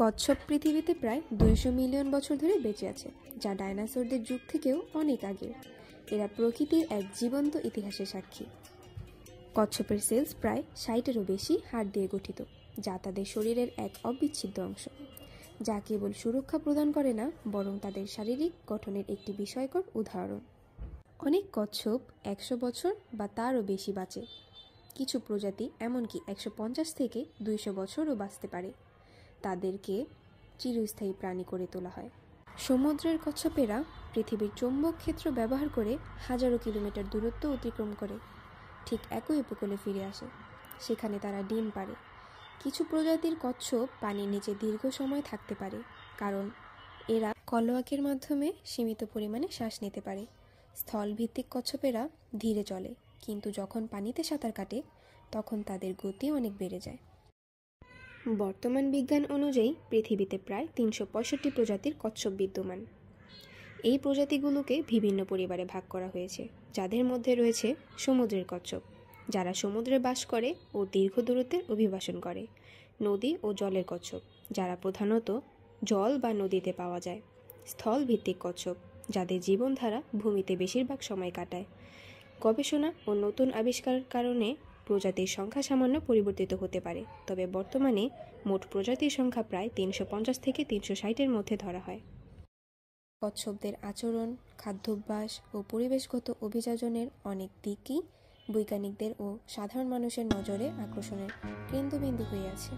কচ্ছপ পৃথিবীতে প্রায় 200 মিলিয়ন বছর ধরে বেঁচে আছে, যা ডাইনোসরদের যুগ থেকেও অনেক আগের। এরা প্রকৃতির এক জীবন্ত ইতিহাসের সাক্ষী। কচ্ছপের সেলস প্রায় 60-এরও বেশি হাড় দিয়ে গঠিত, যা তাদের শরীরের এক অবিচ্ছেদ্য অংশ, যা কেবল সুরক্ষা প্রদান করে না, বরং তাদের শারীরিক গঠনের একটি বিস্ময়কর উদাহরণ। অনেক কচ্ছপ 100 বছর বা তারও বেশি বাঁচে। কিছু প্রজাতি এমনকি 150 থেকে 200 বছরও বাঁচতে পারে। তাদেরকে চিরস্থায়ী প্রাণী করে তোলা হয়। সমুদ্রের কচ্ছপেরা পৃথিবীর চৌম্বক ক্ষেত্র ব্যবহার করে হাজারো কিলোমিটার দূরত্ব অতিক্রম করে ঠিক একই উপকূলে ফিরে আসে। সেখানে তারা ডিম পাড়ে। কিছু প্রজাতির কচ্ছপ পানির নিচে দীর্ঘ সময় থাকতে পারে, কারণ এরা কলোয়াকের মাধ্যমে সীমিত পরিমাণে শ্বাস নিতে পারে। স্থলভিত্তিক কচ্ছপেরা ধীরে চলে, কিন্তু যখন পানিতে সাঁতার কাটে তখন তাদের গতি অনেক বেড়ে যায়। বর্তমান বিজ্ঞান অনুযায়ী পৃথিবীতে প্রায় 365 প্রজাতির কচ্ছপ বিদ্যমান। এই প্রজাতিগুলোকে বিভিন্ন পরিবারে ভাগ করা হয়েছে, যাদের মধ্যে রয়েছে সমুদ্রের কচ্ছপ, যারা সমুদ্রে বাস করে ও দীর্ঘ দূরত্বের অভিবাসন করে। নদী ও জলের কচ্ছপ, যারা প্রধানত জল বা নদীতে পাওয়া যায়। স্থলভিত্তিক কচ্ছপ, যাদের জীবনধারা ভূমিতে বেশিরভাগ সময় কাটায়। গবেষণা ও নতুন আবিষ্কারের কারণে প্রজাতির সংখ্যা সামান্য পরিবর্তিত হতে পারে, তবে বর্তমানে মোট প্রজাতির সংখ্যা প্রায় 350 থেকে 360-এর মধ্যে ধরা হয়। কচ্ছপদের আচরণ, খাদ্যাভ্যাস ও পরিবেশগত অভিযোজনের অনেক দিকই বৈজ্ঞানিকদের ও সাধারণ মানুষের নজরে আকর্ষণের কেন্দ্রবিন্দু হয়ে আছে।